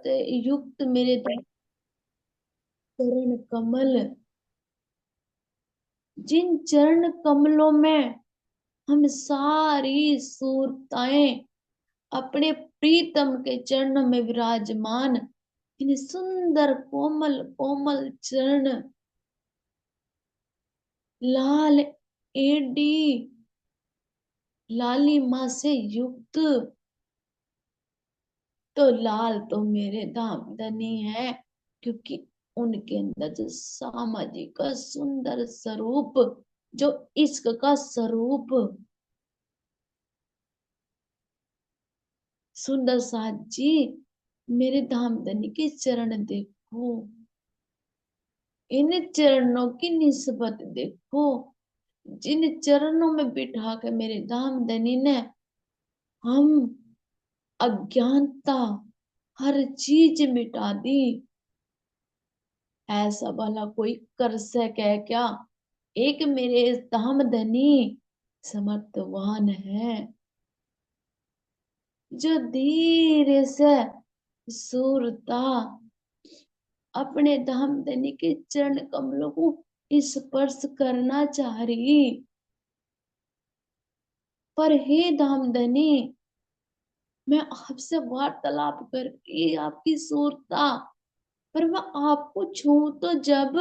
युक्त मेरे चरण कमल, जिन चरण कमलों में हम सारी सूरताएं अपने प्रीतम के चरणों में विराजमान, इन सुंदर कोमल कोमल चरण, लाल एडी लालिमा से युक्त, तो लाल तो मेरे दामदनी है, क्योंकि उनके अंदर जो सामाजिक का सुंदर स्वरूप, जो इश्क का स्वरूप, सुंदर साथ जी मेरे धामधनी के चरण देखो, इन चरणों की निस्बत देखो, जिन चरणों में बिठा के मेरे धामधनी ने हम अज्ञानता हर चीज मिटा दी। ऐसा भला कोई कर सके क्या? एक मेरे धामधनी समर्थवान है, जो धीरे से सूरता अपने धामधनी के चरण कमलों को स्पर्श करना चाह रही। पर हे धामधनी, मैं आपसे वार्तालाप करके आपकी सूरता, पर मैं आपको छू तो जब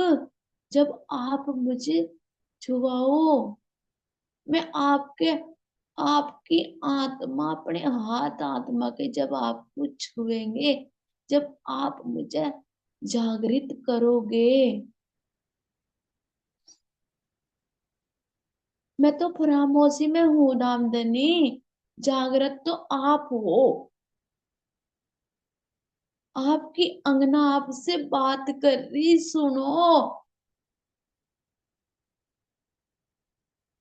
जब आप मुझे छुआओ, मैं आपके आपकी आत्मा, अपने हाथ आत्मा के जब आपको छुएंगे, जब आप मुझे जागृत करोगे, मैं तो खामोशी में हूँ दामदनी, जागृत तो आप हो। आपकी अंगना आपसे बात कर रही, सुनो।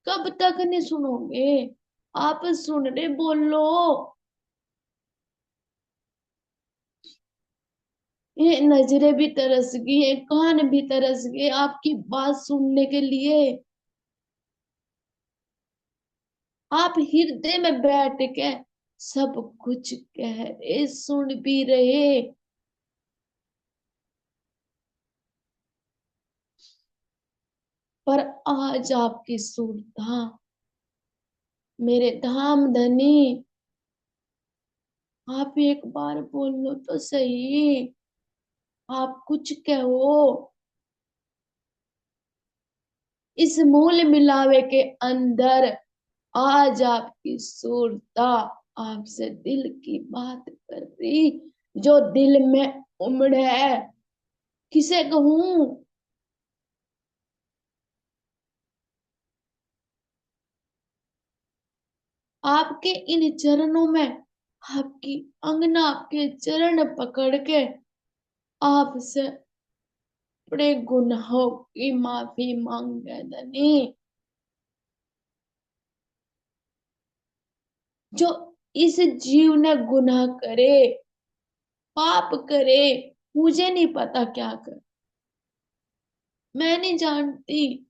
कब तक नहीं सुनोगे? आप सुन रहे, बोलो। ये नजरें भी तरस गई है, कान भी तरस गए आपकी बात सुनने के लिए। आप हृदय में बैठ के सब कुछ कह रहे, सुन भी रहे, पर आज आपकी सुरता मेरे धाम धनी, आप एक बार बोलो तो सही, आप कुछ कहो। इस मूल मिलावे के अंदर आज आपकी सुरता आपसे दिल की बात कर रही, जो दिल में उमड़ है, किसे कहूं? आपके इन चरणों में, आपकी अंगना, आपके चरण पकड़ के आपसे अपने गुनाहों की माफी मांगे धनी, जो इस जीव ने गुनाह करे, पाप करे, मुझे नहीं पता क्या कर, मैं नहीं जानती।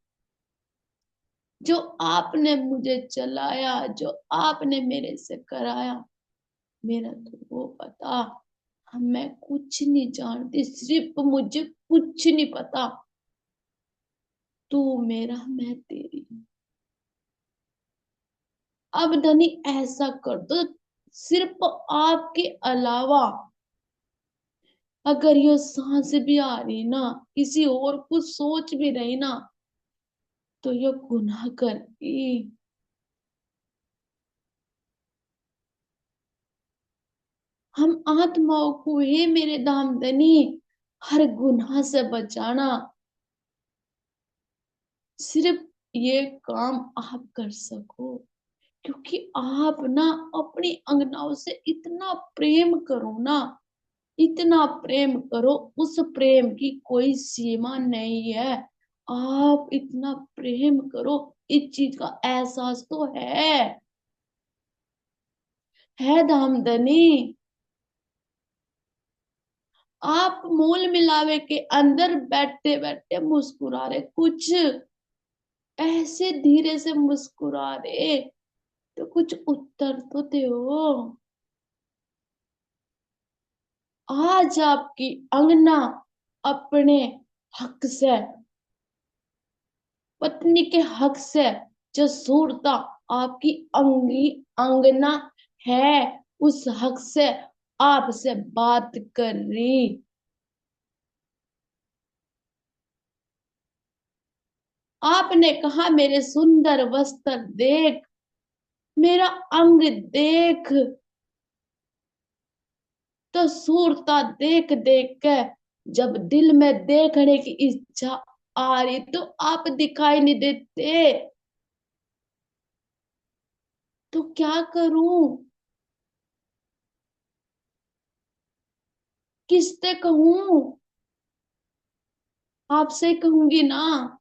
जो आपने मुझे चलाया, जो आपने मेरे से कराया, मेरा तो वो पता। मैं कुछ नहीं जानती, सिर्फ मुझे कुछ नहीं पता। तू मेरा, मैं तेरी। अब धनी ऐसा कर दो, सिर्फ आपके अलावा अगर ये सांस भी आ रही ना, किसी और कुछ सोच भी रही ना, तो ये गुनाह करती। हम आत्माओं को हे मेरे दामदनी हर गुनाह से बचाना, सिर्फ ये काम आप कर सको, क्योंकि आप ना अपनी अंगनाओं से इतना प्रेम करो ना, इतना प्रेम करो, उस प्रेम की कोई सीमा नहीं है। आप इतना प्रेम करो, इस चीज का एहसास तो है धामधनी। आप मोल मिलावे के अंदर बैठे बैठे मुस्कुरा रहे, कुछ ऐसे धीरे से मुस्कुरा रहे, तो कुछ उत्तर तो दो। आज आपकी अंगना अपने हक से, पत्नी के हक से, जो सूरता आपकी अंगना है, उस हक से आपसे बात कर रही। आपने कहा मेरे सुंदर वस्त्र देख, मेरा अंग देख। तो सूरता देख देख के जब दिल में देखने की इच्छा आ रही, तो आप दिखाई नहीं देते। तो क्या करूं? किससे कहूं? आपसे कहूंगी ना।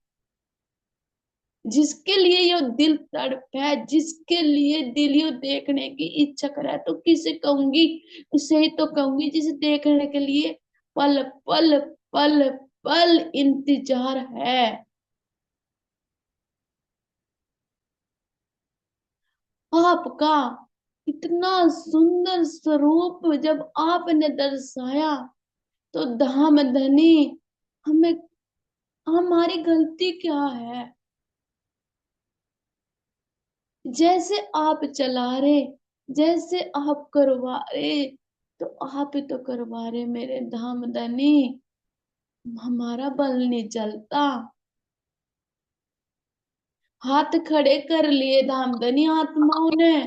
जिसके लिए ये दिल तड़प है, जिसके लिए दिल ये देखने की इच्छा करे, तो किसे कहूंगी? उसे ही तो कहूंगी जिसे देखने के लिए पल पल पल पल इंतजार है। आपका इतना सुंदर स्वरूप जब आपने दर्शाया, तो धाम धनी, हमें, हमारी गलती क्या है? जैसे आप चला रहे, जैसे आप करवा रहे, तो आप ही तो करवा रहे मेरे धाम धनी। हमारा बल नहीं चलता। हाथ खड़े कर लिए धाम धनी आत्माओं ने।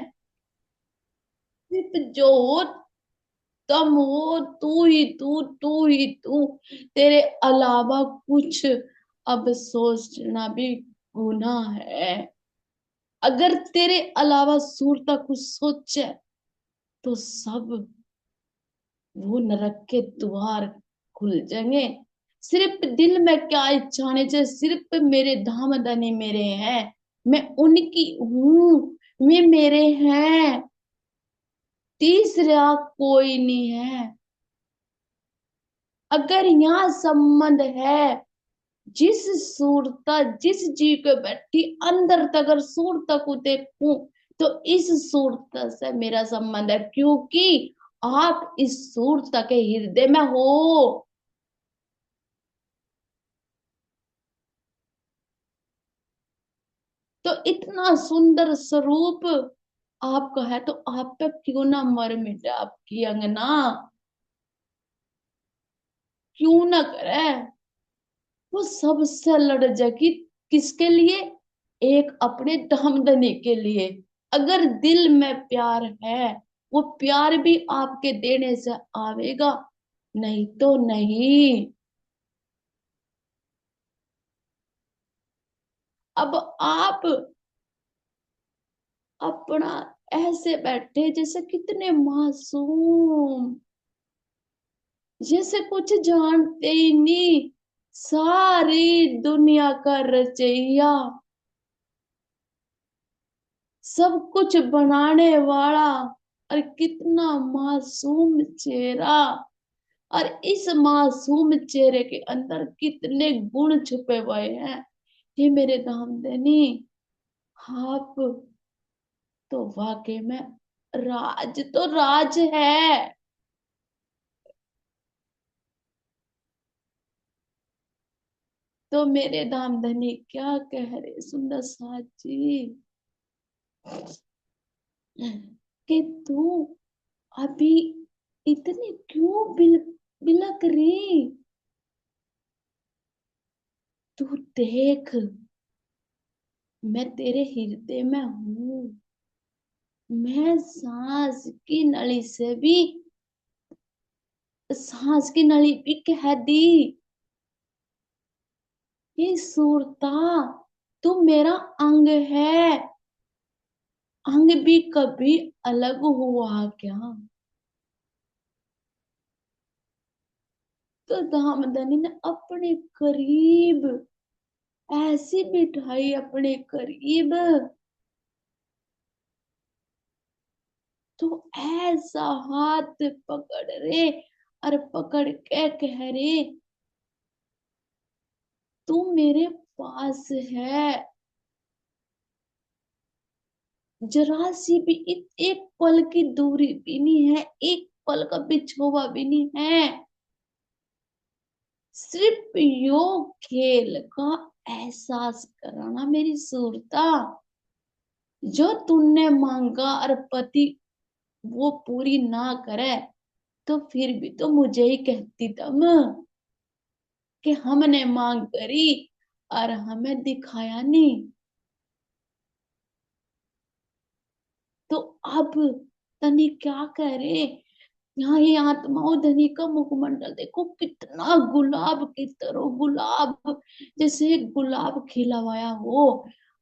सिर्फ जो हो, तुम हो, तू ही तू। तेरे अलावा कुछ अब सोचना भी गुनाह है। अगर तेरे अलावा सूरता कुछ सोचे, तो सब वो नरक के द्वार खुल जाएंगे। सिर्फ दिल में क्या इच्छा होनी चाहिए? सिर्फ मेरे धाम धनी मेरे हैं, मैं उनकी हूं, वे मेरे हैं, तीसरा कोई नहीं है। अगर यहाँ संबंध है, जिस सूरता, जिस जीव को बैठी अंदर तक अगर सूरता को देखूं, तो इस सूरता से मेरा संबंध है, क्योंकि आप इस सूरता के हृदय में हो। तो इतना सुंदर स्वरूप आपका है, तो आप पे क्यों ना मर मिटे आपकी अंगना? क्यों ना करे? वो सबसे लड़ जाएगी। किसके लिए? एक अपने धामधनी के लिए। अगर दिल में प्यार है, वो प्यार भी आपके देने से आवेगा, नहीं तो नहीं। अब आप अपना ऐसे बैठे जैसे कितने मासूम, जैसे कुछ जानते ही नहीं, सारी दुनिया का रचैया, सब कुछ बनाने वाला, और कितना मासूम चेहरा, और इस मासूम चेहरे के अंदर कितने गुण छुपे हुए हैं। ये मेरे धामधनी, आप तो वाकई में राज तो राज है। तो मेरे धामधनी क्या कह रहे सुंदर साथ जी, कि तू अभी इतनी क्यों बिलक रही? तू देख, मैं तेरे हृदय में हूं। मैं सांस की नली भी कह दी। ये सूरता, तू मेरा अंग है। अंग भी कभी अलग हुआ क्या? तो दामदनी ने अपने करीब ऐसी बिठाई, अपने करीब, तो ऐसा हाथ पकड़ रे, और पकड़ के कह रे, तू मेरे पास है। जरा सी भी एक पल की दूरी भी नहीं है, एक पल का बिछुआ भी नहीं है। सिर्फ यो खेल का एहसास कराना मेरी सूरता। जो तुमने मांगा और पति वो पूरी ना करे तो फिर भी तो मुझे ही कहती तुम कि हमने मांग करी और हमें दिखाया नहीं। तो अब तनी क्या करे। यहाँ ये आत्माओं धनी का मुखमंडल देखो कितना गुलाब की तरह, गुलाब जैसे गुलाब खिला हुआ हो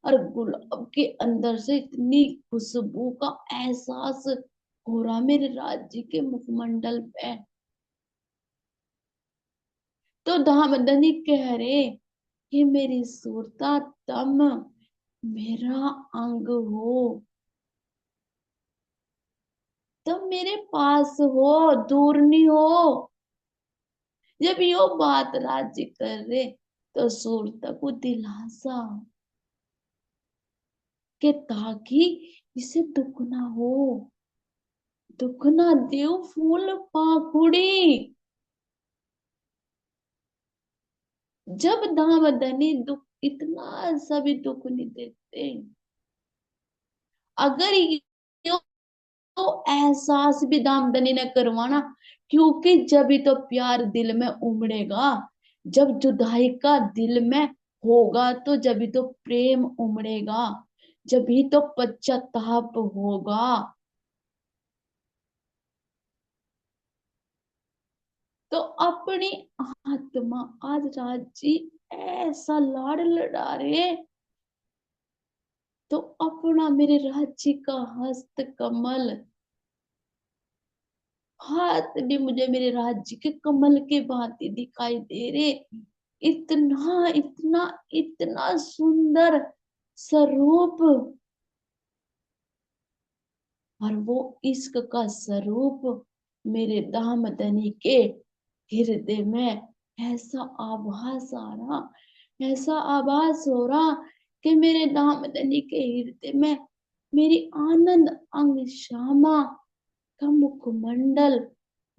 और गुलाब के अंदर से इतनी खुशबू का एहसास हो रहा मेरे राज्य के मुखमंडल पे। तो धामधनी कह रहे कि मेरी सूरता तम मेरा अंग हो, तुम मेरे पास हो, दूर नहीं हो। जब यो बात राज्य कर रहे तो सूरता को दिलासा कि ताकि इसे दुख ना हो, दुख ना देव फूल पाखुड़ी। जब दामदनी दुख इतना सा भी दुख नहीं देते। अगर यो एहसास भी दामदनी ने करवाना, क्योंकि जब ही तो प्यार दिल में उमड़ेगा, जब जुदाई का दिल में होगा तो जब ही तो प्रेम उमड़ेगा, जब ही तो पश्चाताप होगा। तो अपनी आत्मा आज राजी ऐसा लाड़ लड़ा रहे। तो अपना मेरे राज्य का हस्त कमल, हाथ भी मुझे मेरे राज्य के कमल के भांति दिखाई दे रहे। इतना इतना इतना सुंदर स्वरूप, और वो इश्क का स्वरूप मेरे दामदनी के हृदय में ऐसा आभास आ रहा, ऐसा आभास हो रहा कि मेरे दामदनी के हृदय में मेरी आनंद अंग श्यामा का मुखमंडल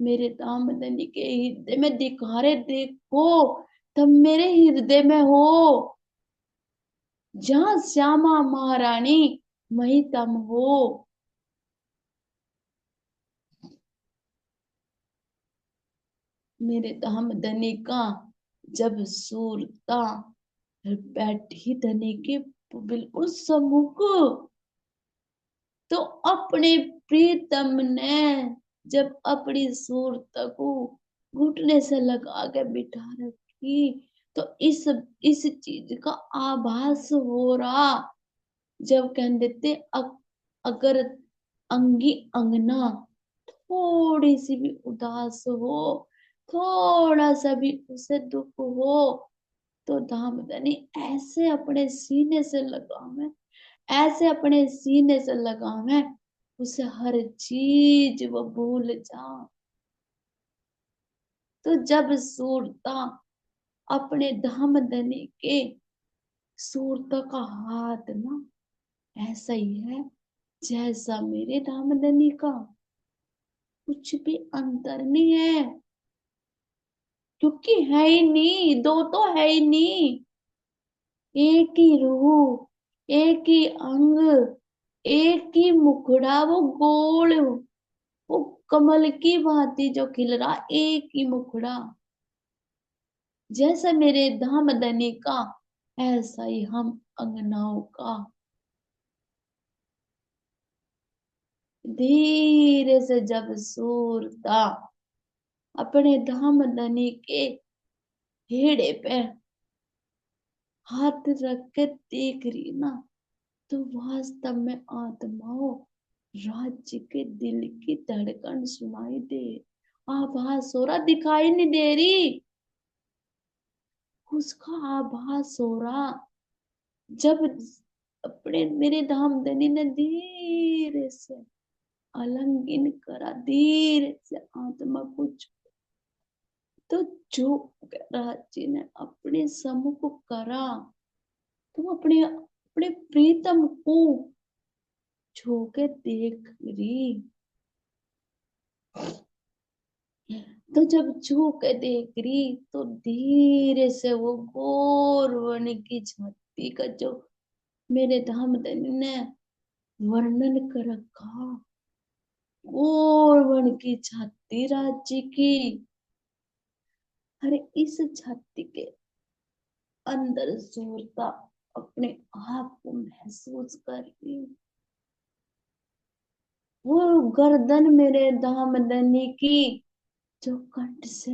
मेरे दामदनी के हृदय में दिखा रहे। देखो तुम मेरे हृदय में हो, जहां श्यामा महारानी वही तुम हो। मेरे दामदनी का जब सूरता बैठी धनी के बिल्कुल सम्मुख, तो अपने प्रीतम ने जब अपनी सूरत को घुटने से लगा के बिठा रखी, तो इस चीज का आभास हो रहा। जब कह देते अगर अंगी अंगना थोड़ी सी भी उदास हो, थोड़ा सा भी उसे दुख हो, तो दामदनी ऐसे अपने सीने से लगावे, ऐसे अपने सीने से लगावे, उसे हर चीज वो भूल जा। तो जब सूरता अपने दामदनी के, सूरता का हाथ ना ऐसा ही है जैसा मेरे दामदनी का, कुछ भी अंतर नहीं है, क्योंकि है ही नहीं, दो तो है ही नहीं। एक ही रूह, एक ही अंग, एक ही मुखड़ा, वो गोल, वो कमल की भांति जो खिल रहा, एक ही मुखड़ा जैसा मेरे धामदनी का, ऐसा ही हम अंगनाओं का। धीरे से जब सूरता अपने धामदनी के हेड़े पे हाथ रख के देख रही ना, तो वास्तव में आत्माओं राज्य के दिल की धड़कन सुनाई दे, आभास हो रहा, दिखाई नहीं दे रही, उसका आभास हो रहा। जब अपने मेरे धामधनी ने धीरे से आलिंगन करा, धीरे से आत्मा को तो जो राज्य ने अपने सम्मुख करा, तुम अपने अपने प्रीतम को छू के देख रही। तो जब छू के देख रही तो धीरे से वो गोर वन की छाती का जो मेरे धामधनी ने वर्णन कर रखा, गोर वन की छाती राज्य की। अरे इस छाती के अंदर सूरता अपने आप को महसूस कर रही। वो गर्दन मेरे दामदनी की जो कंठ से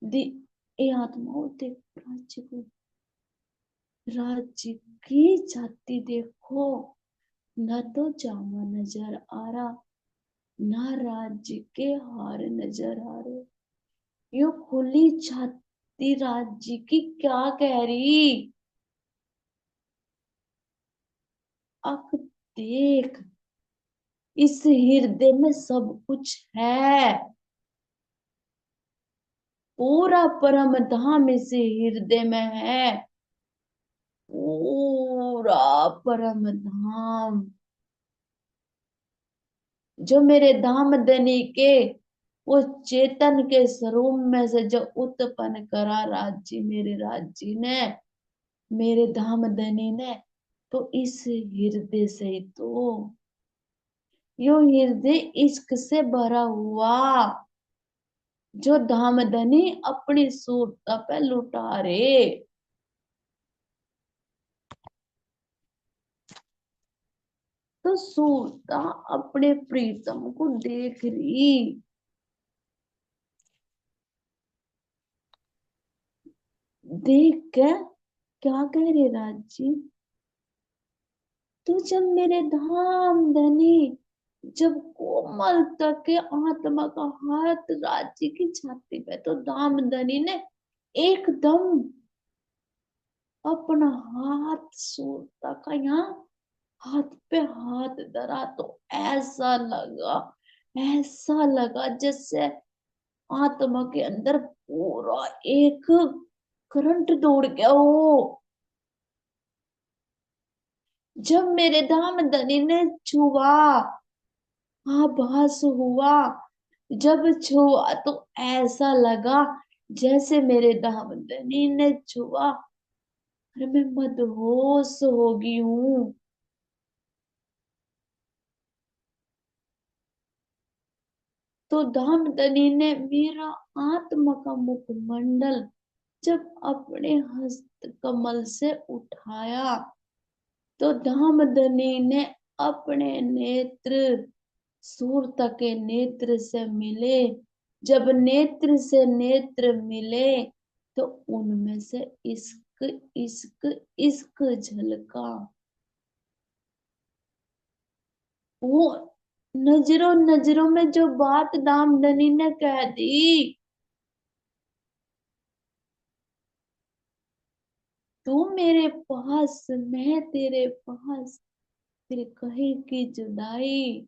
दी, ये आत्माओं देख राज्य को, राज्य की छाती देखो, न तो जामा नजर आ रहा, ना राज्य के हार नजर आ रहे। यो खुली छाती राज्य की क्या कह रही, अख देख, इस हृदय में सब कुछ है, पूरा परम धाम इस हृदय में है, पूरा परम धाम जो मेरे धाम धनी के वो चेतन के स्वरूप में से जो उत्पन्न करा राज्य, मेरे राज्य ने, मेरे धाम धनी ने, तो इस हृदय से ही तो, यो हृदय इश्क से भरा हुआ जो धामधनी अपनी सूरता पे लुटा रे। तो सूरता अपने प्रीतम को देख रही, देख के क्या कह रहे राजी, तो जब मेरे धाम धनी, जब कोमलता के आत्मा का हाथ राज्य की छाती पे, तो धाम धनी ने एकदम अपना हाथ सूरता का यहाँ हाथ पे हाथ धरा, तो ऐसा लगा जैसे आत्मा के अंदर पूरा एक करंट दौड़ गया हो। जब मेरे धाम धनी ने छुआ, आभास हुआ, जब छुआ तो ऐसा लगा जैसे मेरे धाम धनी ने छुआ, अरे मैं मदहोश हो गई हूँ। तो धामधनी ने मेरा आत्मा का मुखमंडल जब अपने हस्त कमल से उठाया, तो धामधनी ने अपने नेत्र सूरता के नेत्र से मिले, जब नेत्र से नेत्र मिले तो उनमें से इश्क इश्क इश्क झलका। वो नजरों नजरों में जो बात दामदनी ने कह दी, तू मेरे पास मैं तेरे पास, तेरे कहे की जुदाई।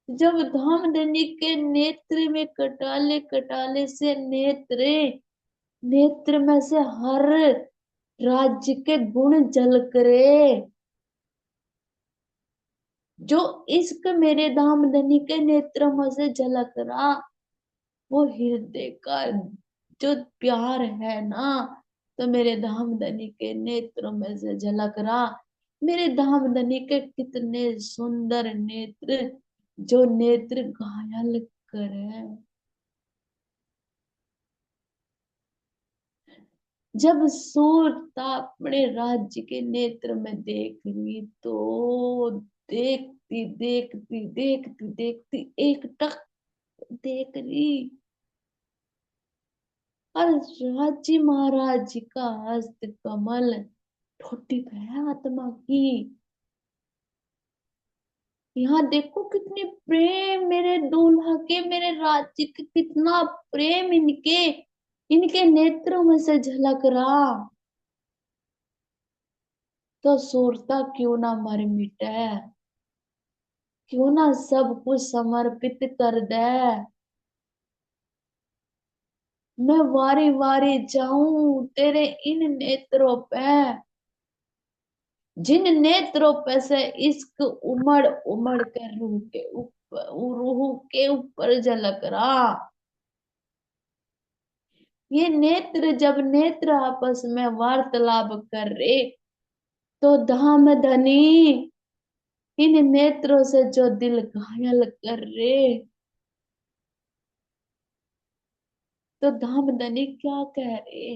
जब धामधनी के नेत्र में कटाले कटाले से नेत्रे, नेत्र में से हर राज्य के गुण झलक रहे, जो इश्क मेरे धामधनी के नेत्रों में से झलक रहा, वो हृदय का जो प्यार है ना, तो मेरे धामधनी के नेत्रों में से झलक रहा। मेरे धामधनी के कितने सुंदर नेत्र, जो नेत्र घायल करे। जब सूरता अपने राज्य के नेत्र में देख रही, तो देखती देखती देखती देखती एक टक देख रही, और राज्य महाराज जी का हस्त कमल ठोटी पे है आत्मा की। यहाँ देखो कितनी प्रेम मेरे दूल्हा के, मेरे राज्य के, कितना प्रेम इनके इनके नेत्रों में से झलक रहा। तो सूरता क्यों ना मर मिटे, क्यों ना सब कुछ समर्पित कर दे। मैं वारी वारी जाऊं तेरे इन नेत्रों पे, जिन नेत्रों पे से इश्क उमड़ उमड़ कर रूह के ऊपर रूह के ऊपर झलक रहा। ये नेत्र जब नेत्र आपस में वार्तालाप कर रहे, तो धाम धनी इन नेत्रों से जो दिल घायल कर रहे, तो धाम धनी क्या कह रहे,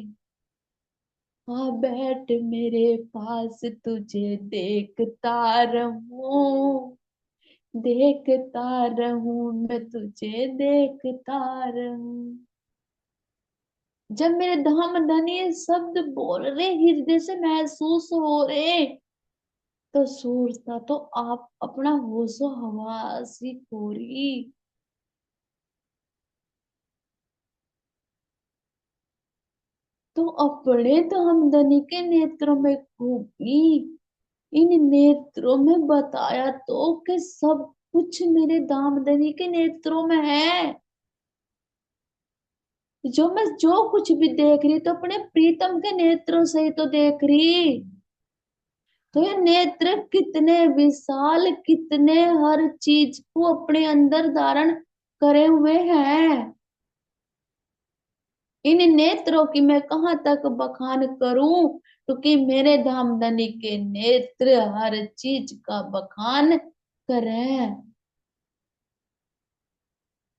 हाँ बैठ मेरे पास तुझे देखता रहूं, देखता रहूं मैं तुझे देखता रहूं। जब मेरे धाम धनी ये शब्द बोल रहे, हृदय से महसूस हो रहे, तो सूरता तो आप अपना होशो हवास ही खो रही। तो अपने धामधनी के नेत्रों में घूमी, इन नेत्रों में बताया तो कि सब कुछ मेरे धामधनी के नेत्रों में है। जो कुछ भी देख रही तो अपने प्रीतम के नेत्रों से ही तो देख रही। तो ये नेत्र कितने विशाल, कितने हर चीज को अपने अंदर धारण करे हुए हैं। इन नेत्रों की मैं कहाँ तक बखान करूं, क्योंकि मेरे धामधनी के नेत्र हर चीज का बखान करें।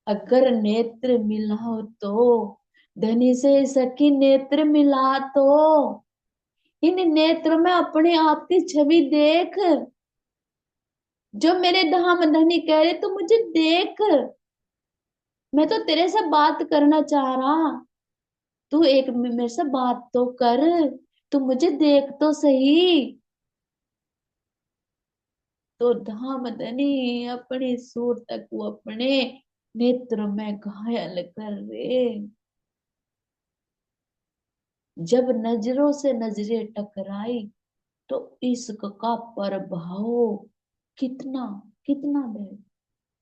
अगर नेत्र मिलाओ तो धनी से सखी नेत्र मिला तो इन नेत्रों में अपने आप की छवि देख। जो मेरे धाम धनी कह रहे तू मुझे देख, मैं तो तेरे से बात करना चाह रहा, तू एक मेरे से बात तो कर, तू मुझे देख तो सही। तो धाम धनी अपनी सूरत को अपने नेत्र में घायल कर रहे। जब नजरों से नजरें टकराई, तो इश्क का प्रभाव कितना कितना है।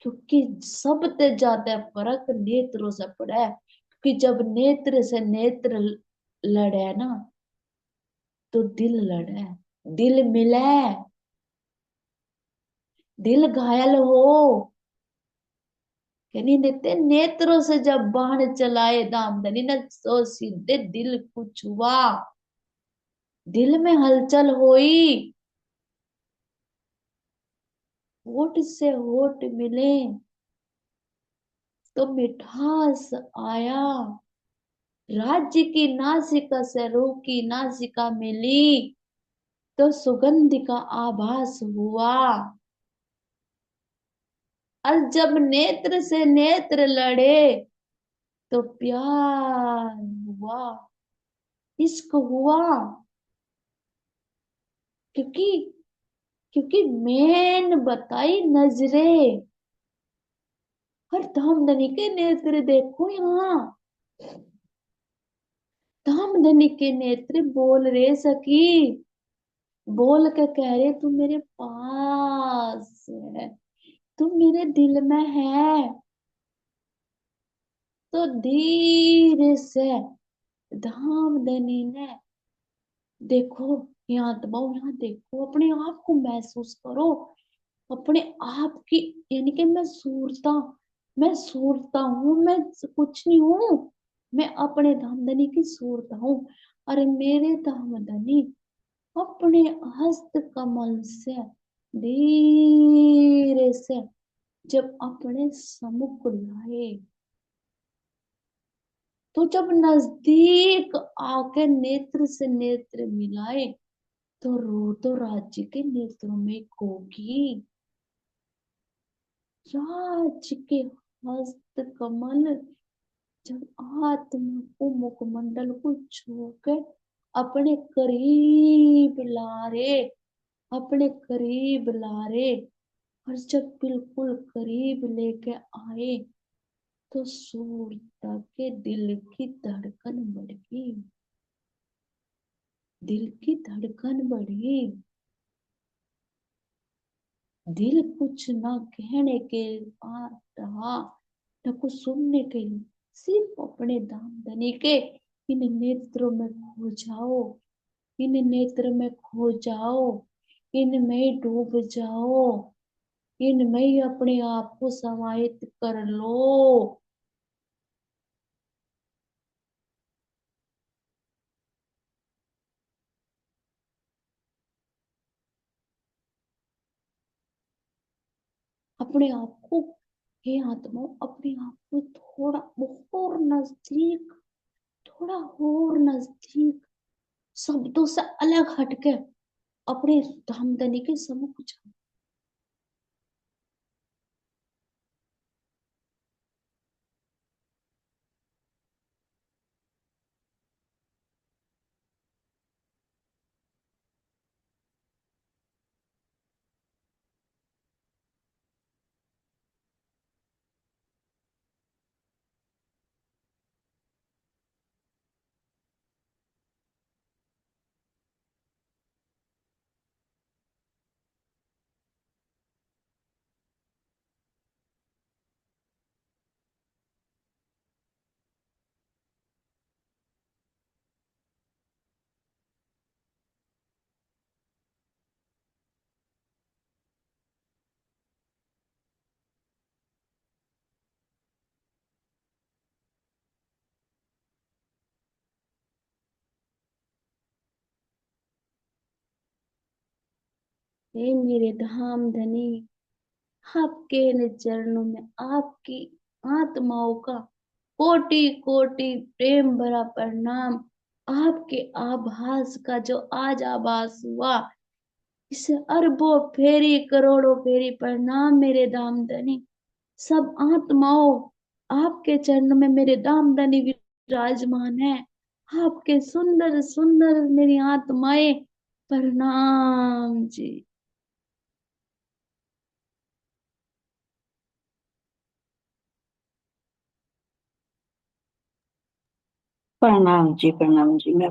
क्योंकि सबसे ज्यादा फर्क नेत्रों से पड़ा है, क्योंकि जब नेत्र से नेत्र लड़े ना, तो दिल लड़े, दिल मिले, दिल घायल हो। यानी नित्य नेत्रों से जब बाण चलाए दामदनी न, तो सीधे दिल को छुआ, दिल में हलचल हुई। होठ से होठ मिले तो मिठास आया, राज्य की नासिका से रूह की नासिका मिली, तो सुगंध का आभास हुआ। और जब नेत्र से नेत्र लड़े, तो प्यार हुआ, इश्क हुआ। क्योंकि क्योंकि मैंने बताई नजरें। और धामधनी के नेत्र देखो यहाँ, धामधनी के नेत्र बोल रहे सखी, बोल के कह रहे तू मेरे पास है, तू मेरे दिल में है। तो धीरे से धामधनी ने, देखो यहाँ दबाओ, यहाँ देखो, अपने आप को महसूस करो, अपने आप की, यानी कि मैं सूरता हूँ, मैं कुछ नहीं हूँ, मैं अपने धामधनी की सूरता हूँ। और मेरे धामधनी अपने हस्त कमल से धीरे से जब अपने सम्मुख लाए, तो जब नजदीक आके नेत्र से नेत्र मिलाए, तो रो तो राज्य के नेत्रों में होगी। राज्य के हस्त कमल जब आत्मा को मुखमंडल को छूकर अपने करीब ला रे, अपने करीब ला रे, और जब बिल्कुल करीब लेके आए, तो सूरता के दिल की धड़कन बढ़ गई, दिल की धड़कन बढ़ी। दिल कुछ ना कहने के आ रहा, न कुछ सुनने के लिए, सिर्फ अपने दामदनी के इन नेत्रों में खो जाओ, इन नेत्र में खो जाओ, इनमें डूब जाओ। इनमें ही अपने आप को समाहित कर लो। अपने आप को, हे आत्माओं, अपने आप को थोड़ा और नजदीक, थोड़ा और नजदीक, शब्दों से अलग हटके अपने धामधनी के सम्मुख जाओ। हे मेरे धाम धनी, आपके इन चरणों में आपकी आत्माओं का कोटि कोटि प्रेम भरा प्रणाम। आपके आभास का जो आज आभास हुआ, इसे अरबों फेरी करोड़ों फेरी प्रणाम मेरे दामदनी। सब आत्माओं, आपके चरणों में मेरे दामदनी विराजमान है। आपके सुंदर सुंदर मेरी आत्माएं, प्रणाम जी। प्रणाम जी, प्रणाम जी। मैं